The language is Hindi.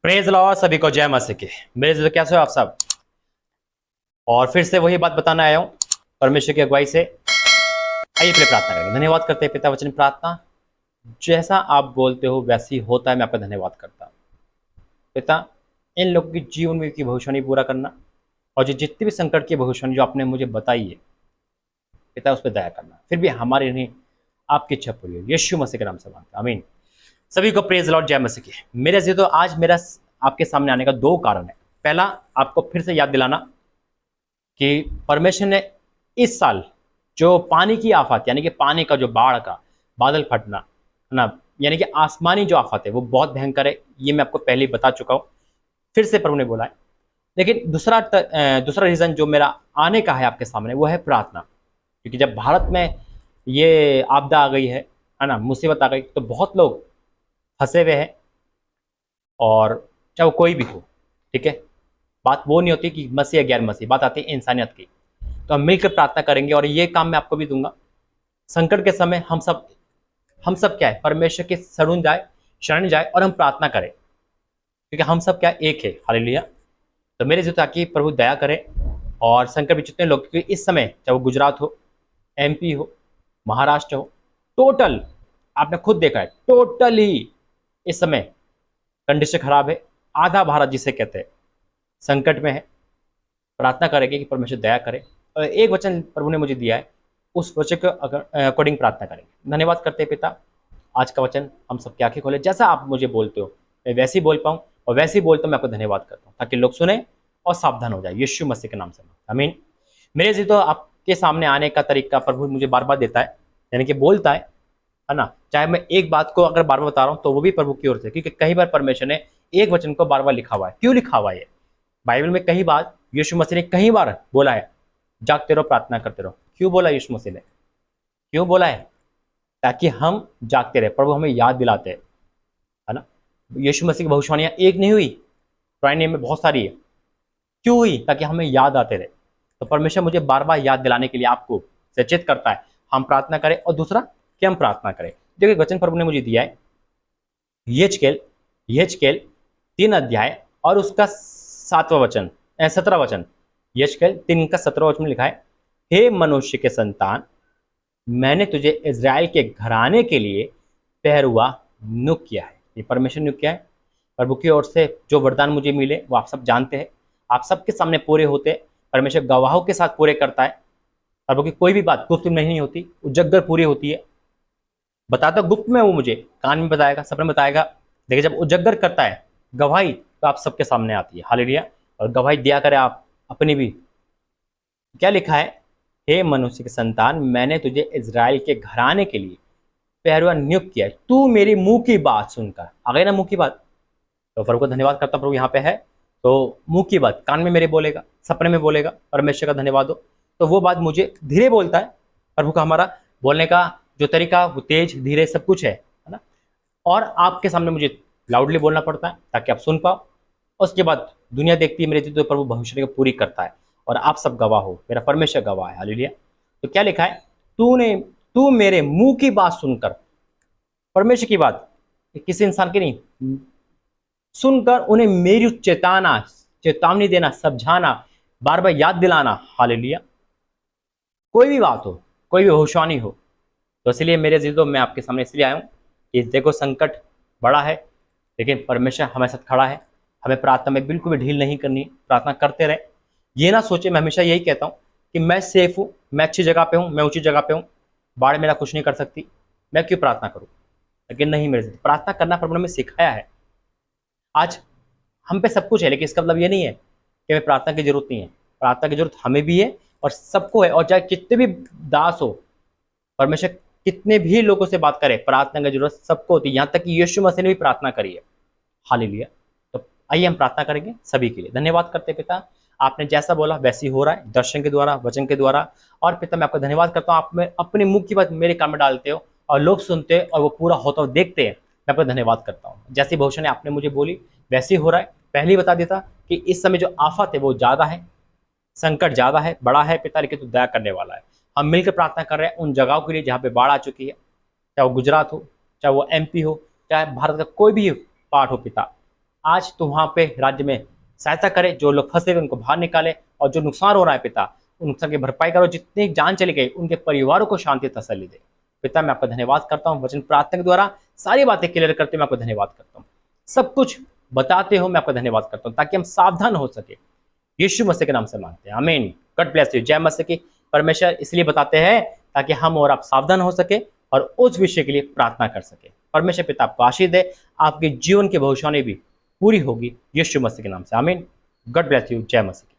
प्रेज लॉर्ड, सभी को जय मसीह की। मेरे जो कैसे हो आप सब। और फिर से वही बात बताना आया हूँ परमेश्वर की अगुवाई से। आइए पहले प्रार्थना करेंगे। धन्यवाद करते हैं पिता वचन प्रार्थना, जैसा आप बोलते हो वैसे ही होता है। मैं आपका धन्यवाद करता हूँ पिता, इन लोगों की जीवन में की भविष्यवाणी पूरा करना, और जो जितनी भी संकट की भविष्यवाणी जो आपने मुझे बताई है पिता, उस पर दया करना। फिर भी हमारे नहीं, आपकी इच्छा पूरी हो, यीशु मसीह के नाम से मांगता हूं, आमीन। सभी को प्रेज लॉर्ड, जय मसीह की। मेरे से तो आज मेरा आपके सामने आने का दो कारण है। पहला, आपको फिर से याद दिलाना कि परमेश्वर ने इस साल जो पानी की आफत, यानी कि पानी का जो बाढ़ का बादल फटना है ना, यानी कि आसमानी जो आफत है वो बहुत भयंकर है। ये मैं आपको पहले ही बता चुका हूँ, फिर से प्रभु ने बोला है। लेकिन दूसरा रीजन जो मेरा आने का है आपके सामने, वो है प्रार्थना। क्योंकि जब भारत में ये आपदा आ गई है ना, मुसीबत आ गई, तो बहुत लोग फंसे हुए हैं। और चाहे वो कोई भी हो, ठीक है, बात वो नहीं होती कि मसीह या गैर मसीह, बात आती है इंसानियत की। तो हम मिलकर प्रार्थना करेंगे, और ये काम मैं आपको भी दूंगा। संकट के समय हम सब क्या है, परमेश्वर के शरण जाए और हम प्रार्थना करें, क्योंकि हम सब क्या एक है। हालेलुया। तो मेरे जो ताकि प्रभु दया करे, और संकट में जितने लोग, क्योंकि इस समय चाहे वो गुजरात हो, एमपी हो, महाराष्ट्र हो, टोटल आपने खुद देखा है, टोटल ही इस समय कंडीशन खराब है। आधा भारत जिसे कहते हैं संकट में है। प्रार्थना करेंगे कि परमेश्वर दया करे, और एक वचन प्रभु ने मुझे दिया है, उस वचन के अकॉर्डिंग प्रार्थना करेंगे। धन्यवाद करते हैं पिता, आज का वचन हम सबकी आंखें खोले, जैसा आप मुझे बोलते हो मैं वैसे ही बोल पाऊँ, और वैसे ही बोलता हूँ मैं आपको धन्यवाद करता हूँ, ताकि लोग सुने और सावधान हो जाए, यीशु मसीह के नाम से, आमीन। मेरे जी तो आपके सामने आने का तरीका प्रभु मुझे बार बार देता है, यानी कि बोलता है ना। चाहे मैं एक बात को अगर बार बार बता रहा हूँ तो वो भी प्रभु की ओर से, क्योंकि कई बार परमेश्वर ने एक वचन को बार बार लिखा हुआ है। क्यों लिखा हुआ है? बाइबल में कई बार यीशु मसीह ने कई बार बोला है, जागते रहो, प्रार्थना करते रहो। क्यों बोला यीशु मसीह ने? क्यों बोला है? ताकि हम जागते रहे, प्रभु हमें याद दिलाते हैं, है ना। यीशु मसीह की भविष्यवाणियां एक नहीं हुई, पुराने नियम में बहुत सारी है। क्यों हुई? ताकि हमें याद आते रहे। तो परमेश्वर मुझे बार बार याद दिलाने के लिए आपको सचेत करता है, हम प्रार्थना करें, और दूसरा कि हम प्रार्थना करें। देखिए वचन प्रभु ने मुझे दिया है, यहेजकेल 3 अध्याय और उसका 7वां वचन, 17वां वचन। यहेजकेल 3 का 17वां वचन में लिखा है, हे मनुष्य के संतान, मैंने तुझे इज़राइल के घराने के लिए पहरुआ नियुक्त किया है। ये परमेश्वर नियुक्त किया है। प्रभु की ओर से जो वरदान मुझे मिले वो आप सब जानते हैं, आप सबके सामने पूरे होते हैं। परमेश्वर गवाहों के साथ पूरे करता है। प्रभु की कोई भी बात गुप्त में नहीं होती, उजागर पूरी होती है। बताता गुप्त में वो मुझे कान में बताएगा, सपने में बताएगा, लेकिन जब उजागर करता है गवाही, तो आप सबके सामने आती है। हालेलुया। और गवाही दिया करे आप अपनी भी। क्या लिखा है? हे मनुष्य के संतान, मैंने तुझे इज़राइल के घराने के लिए पहरुआ नियुक्त किया है, तू मेरी मुंह की बात सुनकर। आ गई ना मुंह की बात? तो प्रभु को धन्यवाद करता, प्रभु यहाँ पे है। तो मुंह की बात कान में मेरे बोलेगा, सपने में बोलेगा, परमेश्वर का धन्यवाद हो। तो वो बात मुझे धीरे बोलता है। प्रभु का हमारा बोलने का जो तरीका, वो तेज धीरे सब कुछ है ना। और आपके सामने मुझे लाउडली बोलना पड़ता है ताकि आप सुन पाओ। उसके बाद दुनिया देखती है मेरी, तो प्रभु भविष्य को पूरी करता है, और आप सब गवाह हो, मेरा परमेश्वर गवाह है। हालेलुया। तो क्या लिखा है? तू मेरे मुंह की बात सुनकर, परमेश्वर की बात, किसी इंसान की नहीं, सुनकर उन्हें मेरी चेतावनी देना, समझाना, बार बार याद दिलाना। हालेलुया। कोई भी बात हो, कोई भी भविष्यवाणी हो, तो इसलिए मेरे जिदों मैं आपके सामने इसलिए आया हूँ कि देखो संकट बड़ा है, लेकिन परमेश्वर हमारे साथ खड़ा है। हमें प्रार्थना में बिल्कुल भी ढील नहीं करनी, प्रार्थना करते रहे। ये ना सोचे, मैं हमेशा यही कहता हूँ कि मैं सेफ हूँ, मैं अच्छी जगह पे हूँ, मैं ऊंची जगह पे हूँ, बाढ़ मेरा कुछ नहीं कर सकती, मैं क्यों प्रार्थना करूँ? लेकिन नहीं, मेरे से प्रार्थना करना प्रभु ने हमें सिखाया है। आज हम पे सब कुछ है, लेकिन इसका मतलब ये नहीं है कि हमें प्रार्थना की जरूरत नहीं है। प्रार्थना की जरूरत हमें भी है और सबको है। और चाहे कितने भी दास हो, परमेश्वर कितने भी लोगों से बात करे, प्रार्थना की जरूरत सबको होती है। यहाँ तक कि यीशु मसीह ने भी प्रार्थना करी है। हालेलुया। तो आइए हम प्रार्थना करेंगे सभी के लिए। धन्यवाद करते पिता, आपने जैसा बोला वैसे ही हो रहा है, दर्शन के द्वारा, वचन के द्वारा। और पिता मैं आपका धन्यवाद करता हूँ, आप में अपने मुंह की बात मेरे कान में डालते हो, और लोग सुनते हैं और वो पूरा होता हुआ देखते हैं। मैं आपका धन्यवाद करता हूँ, जैसी भविष्य ने आपने मुझे बोली वैसे ही हो रहा है। पहले ही बता देता कि इस समय जो आफत है वो ज्यादा है, संकट ज्यादा है, बड़ा है पिता, लेकिन तू दया करने वाला है। हम मिलकर प्रार्थना कर रहे हैं उन जगहों के लिए जहाँ पे बाढ़ आ चुकी है, चाहे वो गुजरात हो, चाहे वो एमपी हो, चाहे भारत का कोई भी पार्ट हो पिता। आज तो वहां पे राज्य में सहायता करे, जो लोग फंसे हुए उनको बाहर निकाले, और जो नुकसान हो रहा है पिता उन नुकसान की भरपाई करो, जितनी जान चली गई उनके परिवारों को शांति तसल्ली दे। पिता मैं आपका धन्यवाद करता हूँ, वचन प्रार्थना के द्वारा सारी बातें क्लियर करते हुए मैं आपको धन्यवाद करता हूँ, सब कुछ बताते हो मैं आपका धन्यवाद करता हूँ, ताकि हम सावधान हो सके। यीशु मसीह के नाम से मांगते हैं, आमीन। God bless you. जय मसीह की। परमेश्वर इसलिए बताते हैं ताकि हम और आप सावधान हो सके और उस विषय के लिए प्रार्थना कर सके। परमेश्वर पिता आपको आशीष दे, आपके जीवन की भविष्यवाणी भी पूरी होगी यीशु मसीह के नाम से, आमीन। God bless you. जय मसीह।